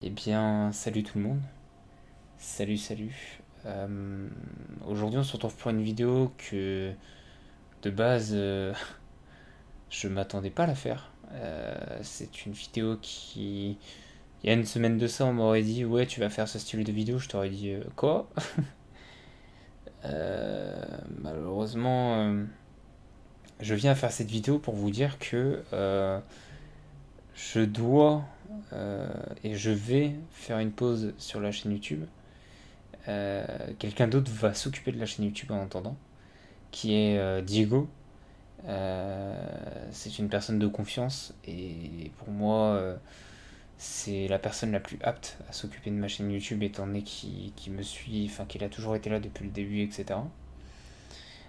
Eh bien, salut tout le monde. Salut, salut. Aujourd'hui, on se retrouve pour une vidéo que, de base, je m'attendais pas à la faire. C'est une vidéo qui, il y a une semaine de ça, on m'aurait dit, ouais, tu vas faire ce style de vidéo. Je t'aurais dit, quoi? Euh, Malheureusement, je viens faire cette vidéo pour vous dire que je dois et je vais faire une pause sur la chaîne YouTube. Quelqu'un d'autre va s'occuper de la chaîne YouTube en attendant, qui est Diego. C'est une personne de confiance et pour moi, c'est la personne la plus apte à s'occuper de ma chaîne YouTube étant donné qu'il me suit, enfin qu'il a toujours été là depuis le début, etc.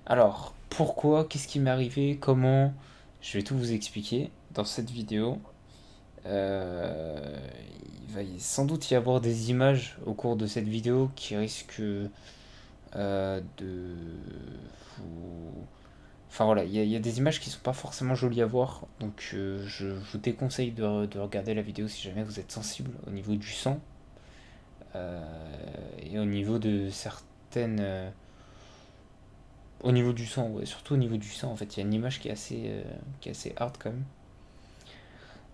Alors, pourquoi, qu'est-ce qui m'est arrivé, comment, je vais tout vous expliquer dans cette vidéo. Il va sans doute y avoir des images au cours de cette vidéo qui risquent de vous... Enfin voilà, il y a des images qui sont pas forcément jolies à voir, donc je vous déconseille de regarder la vidéo si jamais vous êtes sensible au niveau du sang euh, et au niveau de certaines... au niveau du sang, ouais, surtout au niveau du sang en fait, il y a une image qui est assez hard quand même.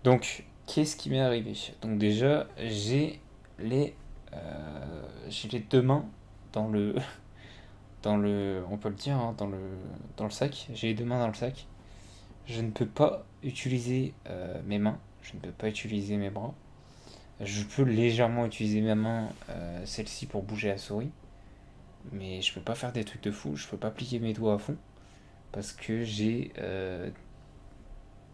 Donc, qu'est-ce qui m'est arrivé? Donc déjà, les, j'ai les deux mains dans le, on peut le dire, hein, dans le sac. J'ai les deux mains dans le sac. Je ne peux pas utiliser mes mains. Je ne peux pas utiliser mes bras. Je peux légèrement utiliser mes mains, celle-ci pour bouger la souris. Mais je peux pas faire des trucs de fou. Je peux pas plier mes doigts à fond. Parce que j'ai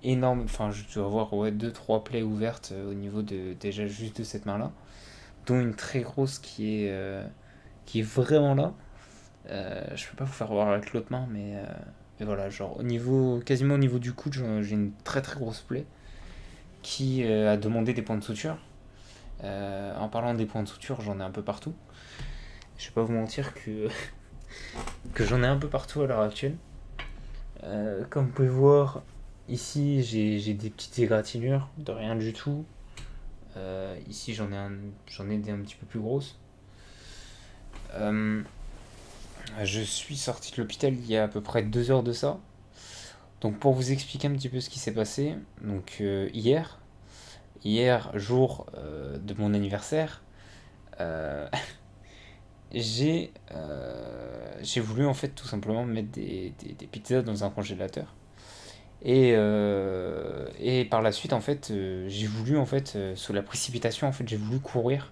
énorme. Enfin, je dois avoir ouais, deux trois plaies ouvertes au niveau de déjà juste de cette main-là. Dont une très grosse qui est vraiment là. Je peux pas vous faire voir avec l'autre main, mais voilà, genre au niveau, quasiment au niveau du coude, j'ai une très très grosse plaie qui a demandé des points de suture. En parlant des points de suture, j'en ai un peu partout. Je vais pas vous mentir que j'en ai un peu partout à l'heure actuelle. Comme vous pouvez voir, ici j'ai des petites égratignures de rien du tout. Ici j'en ai des un petit peu plus grosses. Euh, je suis sorti de l'hôpital il y a à peu près 2 heures de ça. Donc pour vous expliquer un petit peu ce qui s'est passé, donc hier jour de mon anniversaire, euh, j'ai voulu en fait tout simplement mettre des pizzas dans un congélateur. Et par la suite en fait j'ai voulu en fait sous la précipitation en fait j'ai voulu courir.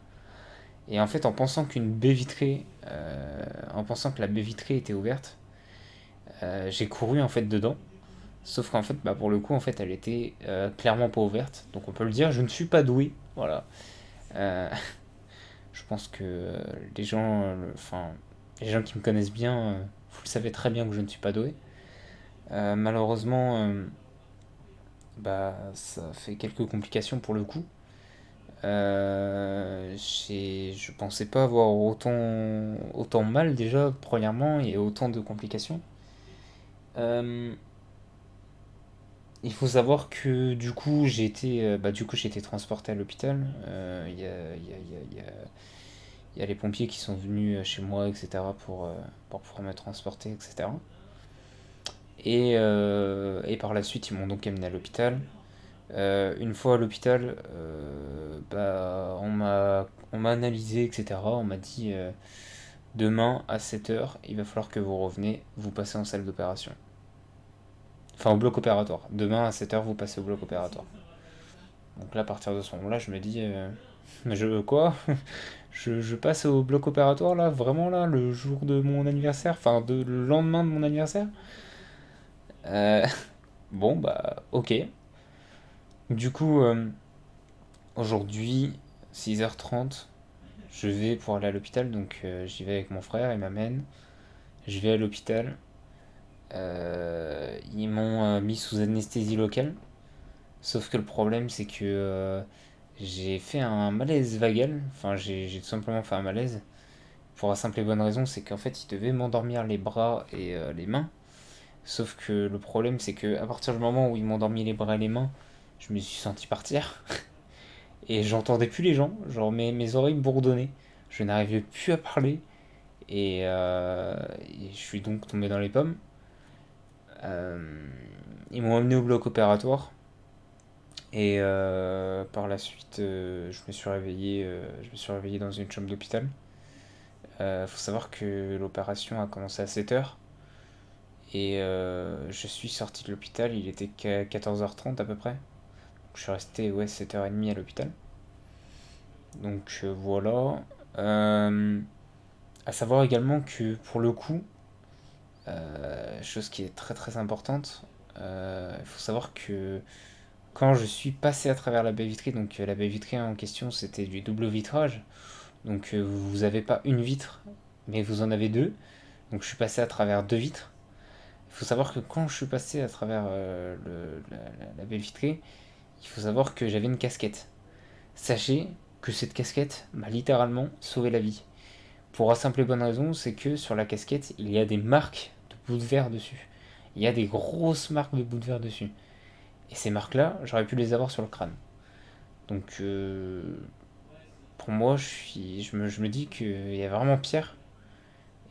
Et en fait en pensant que la baie vitrée était ouverte, j'ai couru en fait dedans. Sauf qu'en fait, bah, pour le coup, en fait, elle était clairement pas ouverte. Donc on peut le dire, je ne suis pas doué. Voilà. Euh, je pense que enfin, les gens qui me connaissent bien, vous le savez très bien que je ne suis pas doué. Malheureusement, bah, ça fait quelques complications pour le coup. Je pensais pas avoir autant mal déjà, premièrement, et autant de complications. Euh, Il faut savoir que du coup, j'ai été transporté à l'hôpital. Il y a les pompiers qui sont venus chez moi, etc., pour pouvoir me transporter, etc. Et par la suite, ils m'ont donc amené à l'hôpital. Une fois à l'hôpital, bah, on m'a analysé, etc. On m'a dit demain à 7 heures, il va falloir que vous reveniez, vous passez en salle d'opération. Enfin, au bloc opératoire. Demain à 7 heures, vous passez au bloc opératoire. Donc là, à partir de ce moment-là, je me dis, mais quoi? Je passe au bloc opératoire là, vraiment là, le jour de mon anniversaire, enfin le lendemain de mon anniversaire. Euh, bon bah ok. Du coup, aujourd'hui, 6h30, je vais pour aller à l'hôpital, donc j'y vais avec mon frère, il m'amène. Je vais à l'hôpital. Ils m'ont mis sous anesthésie locale. Sauf que le problème, c'est que j'ai fait un malaise vagal. Enfin, j'ai tout simplement fait un malaise. Pour la simple et bonne raison, c'est qu'en fait, il devait m'endormir les bras et les mains. Sauf que le problème, c'est que à partir du moment où il m'endormit les bras et les mains, je me suis senti partir. et j'entendais plus les gens, genre mes oreilles bourdonnaient, je n'arrivais plus à parler, et je suis donc tombé dans les pommes. Euh, Ils m'ont amené au bloc opératoire, et par la suite, je me suis réveillé dans une chambre d'hôpital. Faut savoir que l'opération a commencé à 7 heures. Et je suis sorti de l'hôpital, il était 14h30 à peu près. Je suis resté, ouais, 7h30 à l'hôpital. Donc voilà. Euh, à savoir également que pour le coup, chose qui est très très importante, il faut savoir que quand je suis passé à travers la baie vitrée, donc la baie vitrée en question c'était du double vitrage, donc vous n'avez pas une vitre, mais vous en avez deux. Donc je suis passé à travers deux vitres. Il faut savoir que quand je suis passé à travers la baie vitrée, il faut savoir que j'avais une casquette. Sachez que cette casquette m'a littéralement sauvé la vie. Pour la simple et bonne raison, c'est que sur la casquette, il y a des marques de bouts de verre dessus. Il y a des grosses marques de bouts de verre dessus. Et ces marques-là, j'aurais pu les avoir sur le crâne. Donc, pour moi, je me dis qu'il y a vraiment pire.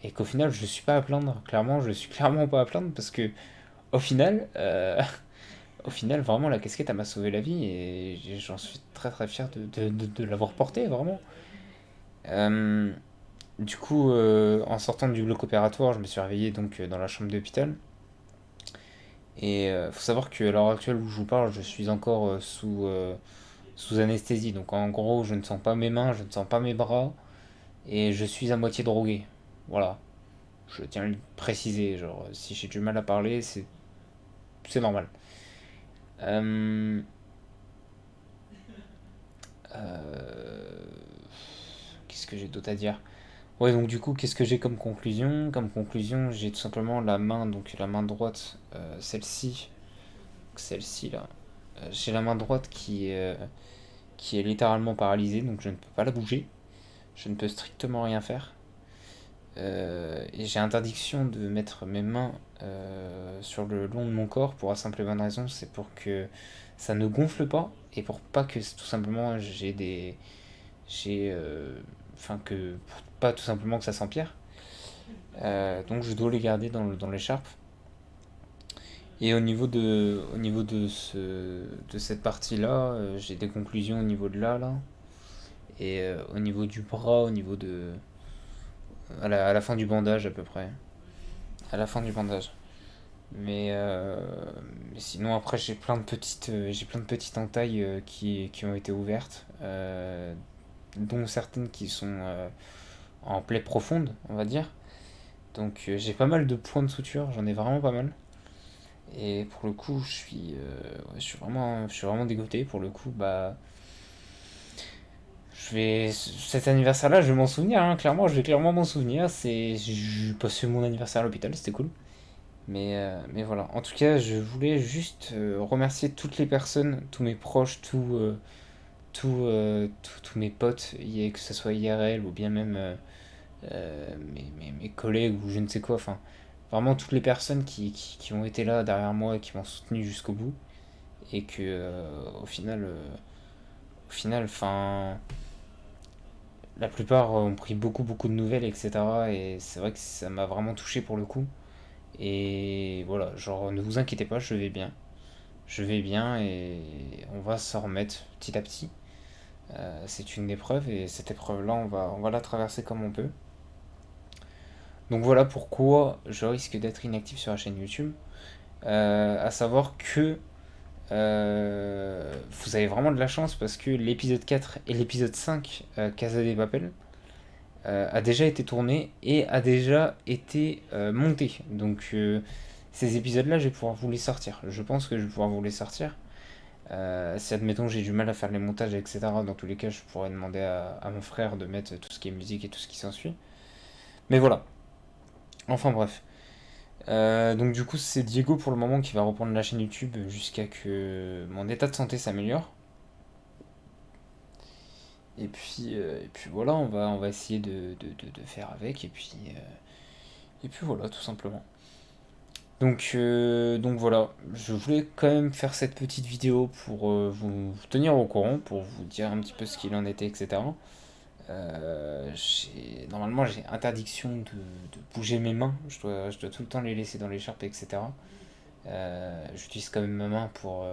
Et qu'au final, je ne suis pas à plaindre. Clairement, je suis clairement pas à plaindre parce que, au final, au final, vraiment, la casquette, elle m'a sauvé la vie et j'en suis très très fier de l'avoir portée, vraiment. Euh, du coup, en sortant du bloc opératoire, je me suis réveillé donc dans la chambre d'hôpital. Et faut savoir qu'à l'heure actuelle où je vous parle, je suis encore sous anesthésie. Donc en gros, je ne sens pas mes mains, je ne sens pas mes bras et je suis à moitié drogué. Voilà, je tiens à le préciser. Genre, si j'ai du mal à parler, c'est normal. Euh, euh, Qu'est-ce que j'ai d'autre à dire? Ouais, donc du coup, qu'est-ce que j'ai comme conclusion? Comme conclusion, j'ai tout simplement la main, donc la main droite, celle-ci là. J'ai la main droite qui est littéralement paralysée, donc je ne peux pas la bouger. Je ne peux strictement rien faire. Et j'ai interdiction de mettre mes mains sur le long de mon corps pour la simple et bonne raison, c'est pour que ça ne gonfle pas et pour pas que tout simplement j'ai des. J'ai. Enfin, que. Pour pas tout simplement que ça s'empire. Donc je dois les garder dans l'écharpe. Et au niveau de cette partie-là, j'ai des conclusions au niveau de là. Et au niveau du bras, au niveau de. À la fin du bandage à peu près. À la fin du bandage. Mais sinon après j'ai plein de petites entailles qui ont été ouvertes, dont certaines qui sont en plaie profonde, on va dire. Donc j'ai pas mal de points de suture, j'en ai vraiment pas mal. Et pour le coup, ouais, je suis vraiment dégoûté. Pour le coup, bah, cet anniversaire-là, je vais m'en souvenir. Hein, clairement, je vais clairement m'en souvenir. J'ai passé mon anniversaire à l'hôpital, c'était cool. Mais voilà. En tout cas, je voulais juste remercier toutes les personnes, tous mes proches, tous mes potes, que ce soit IRL ou bien même mes collègues ou je ne sais quoi. Enfin, vraiment toutes les personnes qui ont été là derrière moi et qui m'ont soutenu jusqu'au bout. Et que au final, enfin, la plupart ont pris beaucoup beaucoup de nouvelles, etc. Et c'est vrai que ça m'a vraiment touché pour le coup. Et voilà, genre ne vous inquiétez pas, je vais bien. Je vais bien et on va s'en remettre petit à petit. C'est une épreuve et cette épreuve-là, on va la traverser comme on peut. Donc voilà pourquoi je risque d'être inactif sur la chaîne YouTube. À savoir que vous avez vraiment de la chance parce que l'épisode 4 et l'épisode 5, Casa de Papel, a déjà été tourné et a déjà été monté. Donc ces épisodes-là, je vais pouvoir vous les sortir. Je pense que je vais pouvoir vous les sortir. Si admettons j'ai du mal à faire les montages, etc., dans tous les cas, je pourrais demander à mon frère de mettre tout ce qui est musique et tout ce qui s'ensuit. Mais voilà. Enfin bref. Donc du coup, c'est Diego pour le moment qui va reprendre la chaîne YouTube jusqu'à que mon état de santé s'améliore. Et puis voilà, on va essayer de faire avec. Et puis voilà, tout simplement. Donc voilà, je voulais quand même faire cette petite vidéo pour vous tenir au courant, pour vous dire un petit peu ce qu'il en était, etc. Normalement, j'ai interdiction de bouger mes mains. Je dois tout le temps les laisser dans l'écharpe, etc. J'utilise quand même ma main pour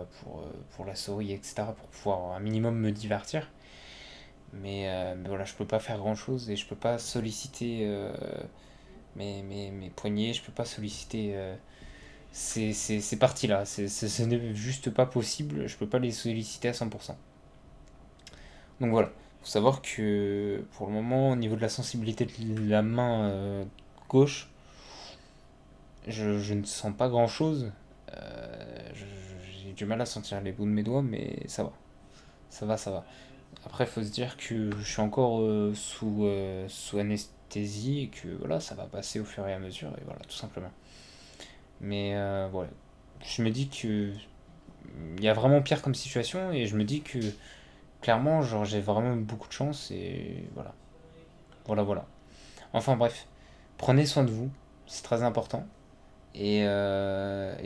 la souris, etc. pour pouvoir un minimum me divertir. Mais voilà, je peux pas faire grand chose et je peux pas solliciter mes poignets, je peux pas solliciter ces parties-là. Ce n'est juste pas possible, je peux pas les solliciter à 100%. Donc voilà, faut savoir que pour le moment, au niveau de la sensibilité de la main gauche, je ne sens pas grand-chose. J'ai du mal à sentir les bouts de mes doigts, mais ça va. Ça va, ça va. Après, il faut se dire que je suis encore sous anesthésie et que voilà, ça va passer au fur et à mesure, et voilà, tout simplement. Mais voilà, je me dis que il y a vraiment pire comme situation et je me dis que clairement, genre, j'ai vraiment beaucoup de chance et voilà. Voilà, voilà. Enfin bref, prenez soin de vous, c'est très important. Et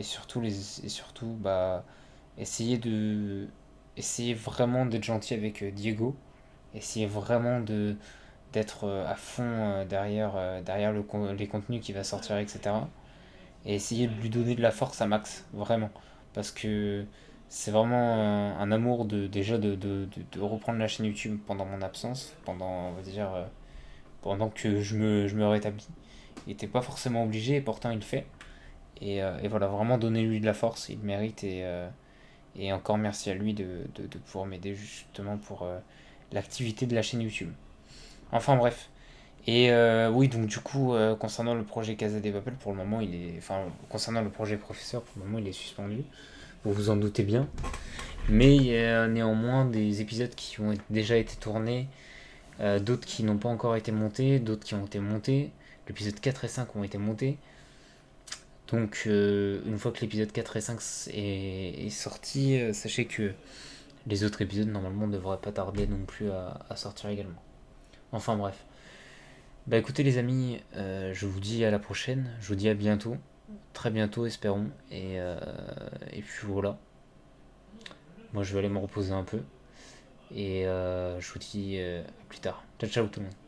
surtout, bah, essayez essayez vraiment d'être gentil avec Diego. Essayez vraiment d'être à fond derrière les contenus qui va sortir, etc. Et essayez de lui donner de la force à Max, vraiment. Parce que c'est vraiment un amour déjà de reprendre la chaîne YouTube pendant mon absence, on va dire, pendant que je me rétablis. Il n'était pas forcément obligé et pourtant il le fait. Et voilà, vraiment donnez-lui de la force, il le mérite. Et encore merci à lui de pouvoir m'aider justement pour l'activité de la chaîne YouTube. Enfin bref. Et oui, donc du coup, concernant le projet Casa des Papel, pour le moment, enfin, concernant le projet Professeur, pour le moment, il est suspendu. Vous vous en doutez bien. Mais il y a néanmoins des épisodes qui ont déjà été tournés, d'autres qui n'ont pas encore été montés, d'autres qui ont été montés. L'épisode 4 et 5 ont été montés. Donc, une fois que l'épisode 4 et 5 est sorti, sachez que les autres épisodes, normalement, ne devraient pas tarder non plus à sortir également. Enfin bref. Bah écoutez les amis, je vous dis à la prochaine, je vous dis à bientôt, très bientôt espérons, et puis voilà, moi je vais aller me reposer un peu, et je vous dis à plus tard. Ciao ciao tout le monde.